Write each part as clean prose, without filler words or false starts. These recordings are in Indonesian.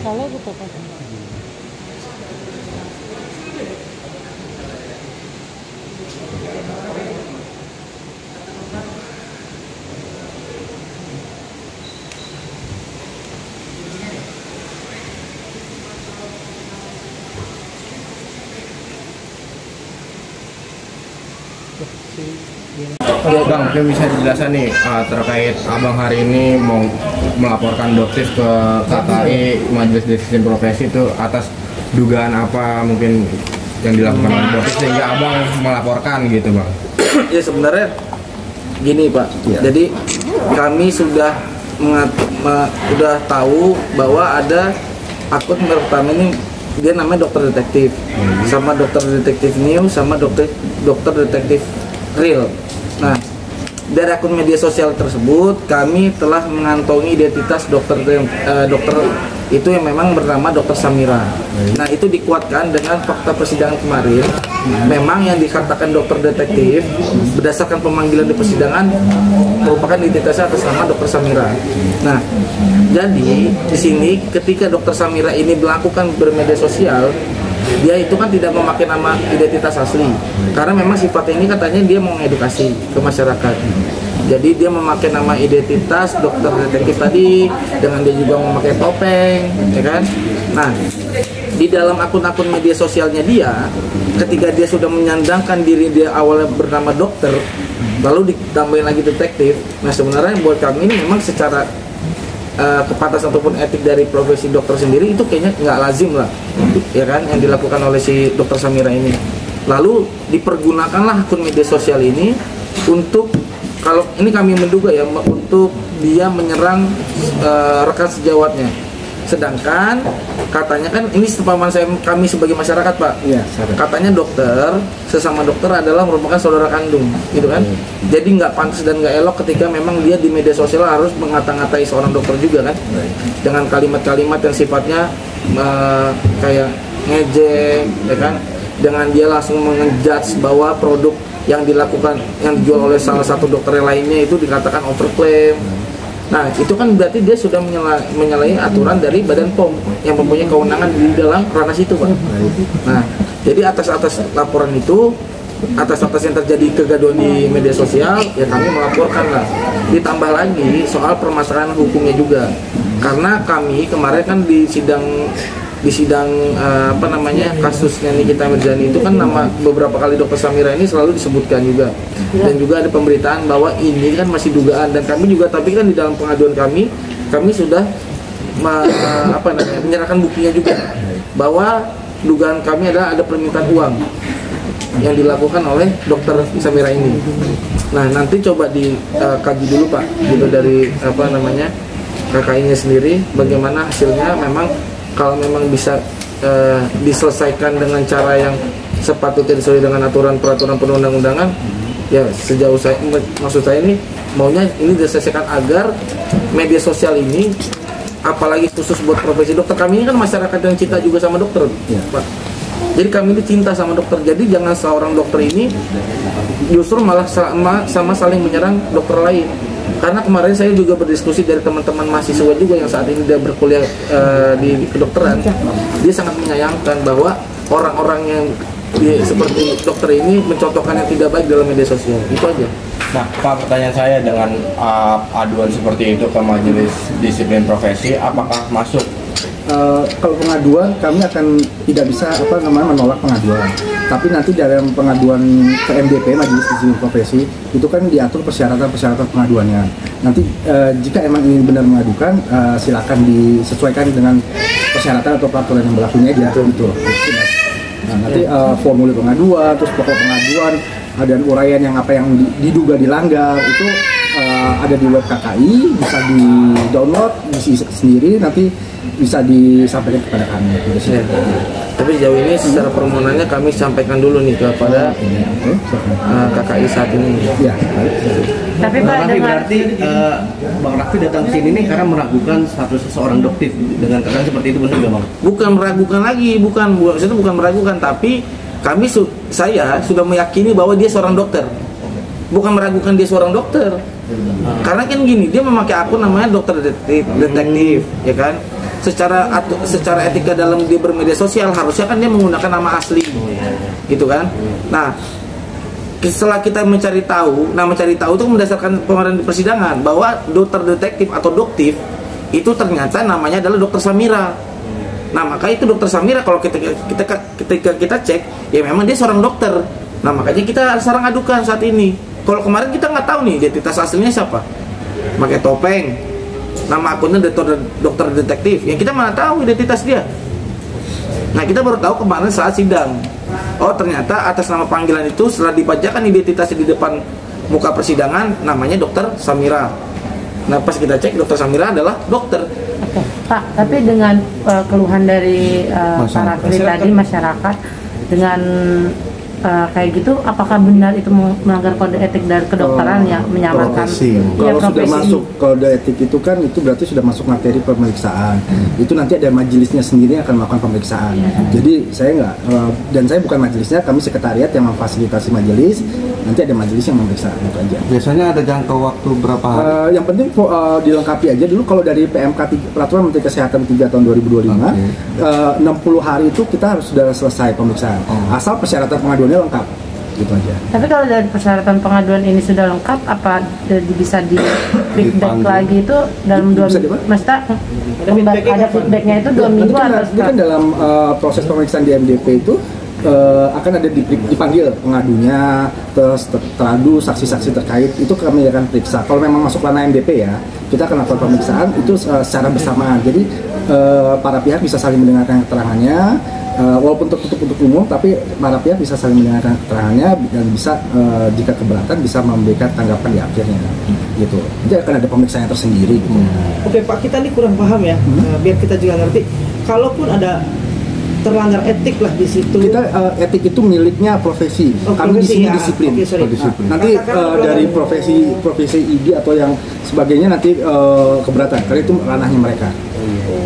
Kalau gitu Pak. Bang, mungkin bisa dijelaskan nih terkait abang hari ini mau melaporkan Doktif ke KKI Majelis Disiplin Profesi itu atas dugaan apa mungkin yang dilakukan oleh Doktif sehingga abang melaporkan gitu bang? Ya sebenarnya gini Pak, jadi kami sudah tahu bahwa ada akun pertama ini dia namanya Dokter Detektif, sama Dokter Detektif New, sama Dokter Detektif Real. Nah, dari akun media sosial tersebut kami telah mengantongi identitas dokter itu yang memang bernama Dokter Samira. Nah, itu dikuatkan dengan fakta persidangan kemarin. Memang yang dikatakan dokter detektif berdasarkan pemanggilan di persidangan merupakan identitasnya atas nama Dokter Samira. Nah, jadi di sini ketika Dokter Samira ini melakukan bermedia sosial, dia itu kan tidak memakai nama identitas asli karena memang sifatnya ini katanya dia mau mengedukasi ke masyarakat. Jadi dia memakai nama identitas dokter detektif tadi dengan dia juga memakai topeng, ya kan? Nah, di dalam akun-akun media sosialnya dia, ketika dia sudah menyandangkan diri dia awalnya bernama dokter, lalu ditambahin lagi detektif. Nah, sebenarnya buat kami ini memang secara kepantasan ataupun etik dari profesi dokter sendiri itu kayaknya nggak lazim lah, ya kan, yang dilakukan oleh si Dokter Samira ini. Lalu dipergunakanlah akun media sosial ini untuk, kalau ini kami menduga ya, untuk dia menyerang rekan sejawatnya. Sedangkan katanya kan ini sepaman kami sebagai masyarakat Pak, katanya dokter, sesama dokter adalah merupakan saudara kandung gitu kan. Jadi nggak pantas dan nggak elok ketika memang dia di media sosial harus mengata-ngatai seorang dokter juga kan, dengan kalimat-kalimat yang sifatnya kayak ngejek, ya kan, dengan dia langsung mengejudge bahwa produk yang dilakukan, yang dijual oleh salah satu dokter yang lainnya itu dikatakan overclaim. Nah, itu kan berarti dia sudah menyalahi aturan dari Badan POM yang mempunyai kewenangan di dalam ranah situ, Pak. Nah, jadi atas laporan itu, atas yang terjadi kegaduhan di media sosial, ya kami melaporkan lah. Ditambah lagi soal permasalahan hukumnya juga. Karena kami kemarin kan di sidang kasusnya Nikita Mirzani itu kan nama beberapa kali Dokter Samira ini selalu disebutkan juga, dan juga ada pemberitaan bahwa ini kan masih dugaan, dan kami juga, tapi kan di dalam pengaduan kami sudah menyerahkan buktinya juga bahwa dugaan kami adalah ada permintaan uang yang dilakukan oleh Dokter Samira ini. Nah, nanti coba dikaji dulu Pak, gitu, dari KKI-nya sendiri bagaimana hasilnya. Memang kalau memang bisa diselesaikan dengan cara yang sepatutnya sesuai dengan peraturan perundang-undangan, ya sejauh maksud saya ini maunya ini diselesaikan agar media sosial ini, apalagi khusus buat profesi dokter, kami ini kan masyarakat yang cinta juga sama dokter, Pak. Jadi kami ini cinta sama dokter, jadi jangan seorang dokter ini justru malah sama saling menyerang dokter lain. Karena kemarin saya juga berdiskusi dari teman-teman mahasiswa juga yang saat ini dia berkuliah di kedokteran, dia sangat menyayangkan bahwa orang-orang yang seperti dokter ini mencontohkan yang tidak baik dalam media sosial. Itu aja. Nah, Pak, pertanyaan saya, dengan aduan seperti itu ke Majelis Disiplin Profesi, apakah masuk? Kalau pengaduan kami akan tidak bisa menolak pengaduan, tapi nanti dalam pengaduan ke MDP Majelis Disiplin Profesi itu kan diatur persyaratan pengaduannya. Nanti jika emang ini benar mengadukan, silakan disesuaikan dengan persyaratan atau peraturan yang berlakunya aja gitu. Nah, nanti formulir pengaduan, terus pokok pengaduan, dan uraian yang diduga dilanggar itu ada di web KKI, bisa di-download, isi sendiri, nanti bisa disampaikan kepada kami. Tapi jauh ini secara permohonannya kami sampaikan dulu nih kepada KKI saat ini. Ya. Tapi Pak, berarti Bang Raffi datang ke sini nih karena meragukan status seseorang doktif dengan keterangan seperti itu, benar nggak Bang? Bukan meragukan lagi, bukan meragukan, tapi saya sudah meyakini bahwa dia seorang dokter. Bukan meragukan dia seorang dokter. Karena kan gini, dia memakai akun namanya Dokter Detektif, ya kan? secara etika dalam dia bermedia sosial harusnya kan dia menggunakan nama asli, gitu kan? Nah, setelah kita mencari tahu itu berdasarkan pemahaman di persidangan bahwa dokter detektif atau doktif itu ternyata namanya adalah Dokter Samira. Nah, maka itu Dokter Samira kalau ketika kita cek, ya memang dia seorang dokter. Nah, makanya kita sekarang adukan saat ini. Kalau kemarin kita nggak tahu nih identitas aslinya siapa, pakai topeng, nama akunnya dokter detektif, yang kita mana tahu identitas dia. Nah, kita baru tahu kemarin saat sidang. Oh, ternyata atas nama panggilan itu setelah dibacakan identitasnya di depan muka persidangan, namanya Dokter Samira. Nah, pas kita cek Dokter Samira adalah dokter. Oke, Pak, tapi dengan keluhan dari para atlet tadi, masyarakat dengan kayak gitu, apakah benar itu melanggar kode etik dari kedokteran yang menyamarkan kalau sudah masuk kode etik itu kan itu berarti sudah masuk materi pemeriksaan. Itu nanti ada majelisnya sendiri yang akan melakukan pemeriksaan. Jadi saya nggak dan saya bukan majelisnya, kami sekretariat yang memfasilitasi majelis. Nanti ada majelis yang memeriksa itu aja. Biasanya ada jangka waktu berapa hari? Yang penting dilengkapi aja dulu. Kalau dari PMK Peraturan Menteri Kesehatan 3 tahun 2025, 60 hari itu kita harus sudah selesai pemeriksaan. Asal persyaratan pengaduannya lengkap, gitu aja. Tapi kalau dari persyaratan pengaduan ini sudah lengkap, apa bisa di feedback lagi itu dalam 2 minggu? Maksudnya ada feedbacknya itu 2 minggu atau setelah? Kan dalam proses pemeriksaan di MDP itu akan ada dipanggil pengadunya, teradu, saksi-saksi terkait, itu kami akan periksa. Kalau memang masuk ranah MDP ya, kita akan lakukan pemeriksaan itu secara bersamaan. Jadi para pihak bisa saling mendengarkan keterangannya, walaupun tertutup untuk umum, tapi para pihak bisa saling mendengarkan keterangannya dan bisa jika keberatan bisa memberikan tanggapan di akhirnya, gitu. Jadi akan ada pemeriksaan tersendiri. Gitu. Oke Pak, kita ini kurang paham ya, biar kita juga ngerti. Kalaupun ada terlanggar etik lah di situ. Kita etik itu miliknya profesi. Kami di sini ya. Disiplin. Disiplin. Nanti dari profesi ID atau yang sebagainya nanti keberatan. Karena itu ranahnya mereka.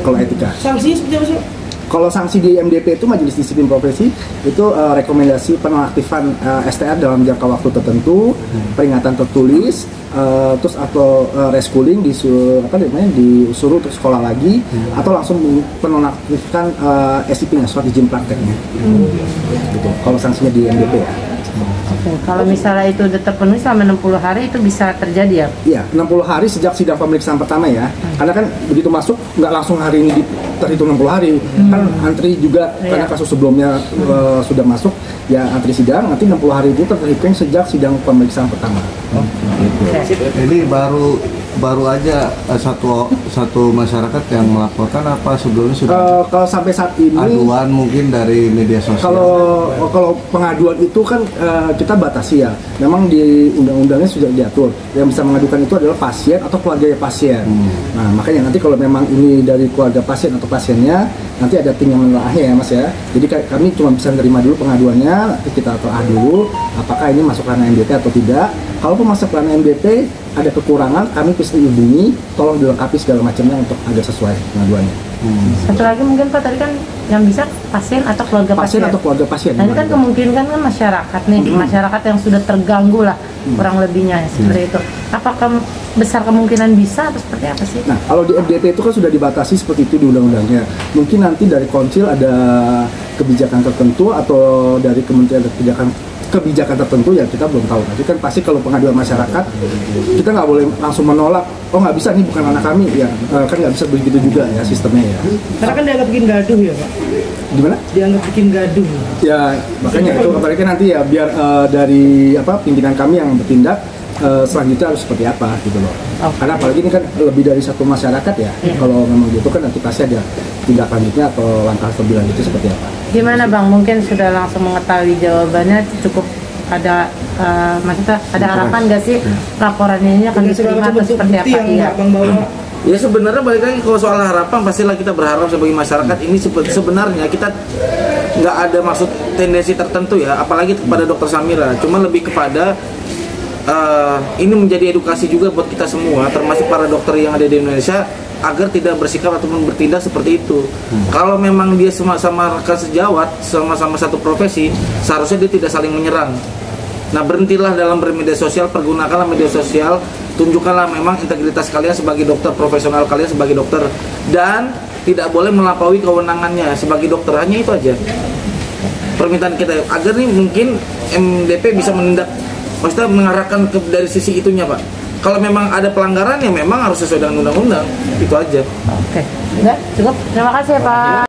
Kalau etika. Sanksinya seperti apa sih? Kalau sanksi di MDP itu Majelis Disiplin Profesi itu rekomendasi penonaktifan STR dalam jangka waktu tertentu, peringatan tertulis, terus atau reschooling disuruh untuk sekolah lagi, atau langsung penonaktifkan SIP-nya, surat izin prakteknya. Gitu. Kalau sanksinya di MDP ya. Oke, kalau misalnya itu udah terpenuhi selama 60 hari itu bisa terjadi ya? Iya, 60 hari sejak sidang pemeriksaan pertama ya. Karena kan begitu masuk nggak langsung hari ini terhitung 60 hari. Kan antri juga karena kasus sebelumnya sudah masuk ya, antri sidang, nanti 60 hari itu terhitung sejak sidang pemeriksaan pertama. Gitu. Jadi baru aja satu masyarakat yang melaporkan, apa sebelumnya sudah kalau sampai saat ini aduan mungkin dari media sosial? Kalau pengaduan itu kan kita batasi ya, memang di undang-undangnya sudah diatur yang bisa mengadukan itu adalah pasien atau keluarga pasien. Nah, makanya nanti kalau memang ini dari keluarga pasien atau pasiennya, nanti ada tim yang menelaahnya ya Mas ya. Jadi kami cuma bisa menerima dulu pengaduannya, nanti kita telah dulu apakah ini masuk ranah MDP atau tidak. Kalaupun masuk ranah MDP ada kekurangan, kami pasti hubungi, tolong dilengkapi segala macamnya untuk agar sesuai pengaduannya. Satu lagi mungkin Pak, tadi kan yang bisa pasien atau keluarga pasien. Atau keluarga pasien. Nah, ini kan kemungkinan kan masyarakat nih, masyarakat yang sudah terganggu lah kurang lebihnya seperti itu. Apakah besar kemungkinan bisa atau seperti apa sih? Nah, kalau di MDP itu kan sudah dibatasi seperti itu di undang-undangnya. Mungkin nanti dari konsil ada kebijakan tertentu atau dari kementerian kebijakan tertentu ya kita belum tahu. Tapi kan pasti kalau pengaduan masyarakat kita nggak boleh langsung menolak. Oh nggak bisa, ini bukan anak kami ya, kan nggak bisa begitu juga ya sistemnya ya. Karena kan dianggap bikin gaduh ya Pak. Gimana? Dianggap bikin gaduh. Ya makanya itu apalagi nanti ya biar dari pimpinan kami yang bertindak selanjutnya harus seperti apa gitu loh. Karena apalagi ini kan lebih dari satu masyarakat ya. Kalau memang gitu kan nanti pasti ada tindak lanjutnya atau langkah lebih lanjutnya seperti apa. Gimana Bang? Mungkin sudah langsung mengetahui jawabannya, cukup ada maksudnya ada harapan nggak sih laporan ini akan diterima atau seperti apa? Iya. Ya sebenarnya balik lagi kalau soal harapan, pastilah kita berharap sebagai masyarakat ini sebenarnya kita nggak ada maksud tendensi tertentu ya, apalagi kepada Dokter Samira. Cuma lebih kepada ini menjadi edukasi juga buat kita semua, termasuk para dokter yang ada di Indonesia, agar tidak bersikap ataupun bertindak seperti itu. Kalau memang dia sama-sama rekan sejawat, sama-sama satu profesi, seharusnya dia tidak saling menyerang. Nah, berhentilah dalam bermedia sosial, pergunakanlah media sosial, tunjukkanlah memang integritas kalian sebagai dokter, profesional kalian sebagai dokter, dan tidak boleh melampaui kewenangannya sebagai dokter, hanya itu aja permintaan kita, agar nih mungkin MDP bisa menindak, maksudnya mengarahkan dari sisi itunya Pak. Kalau memang ada pelanggaran ya memang harus sesuai dengan undang-undang, itu aja. Oke, enggak cukup. Terima kasih ya Pak.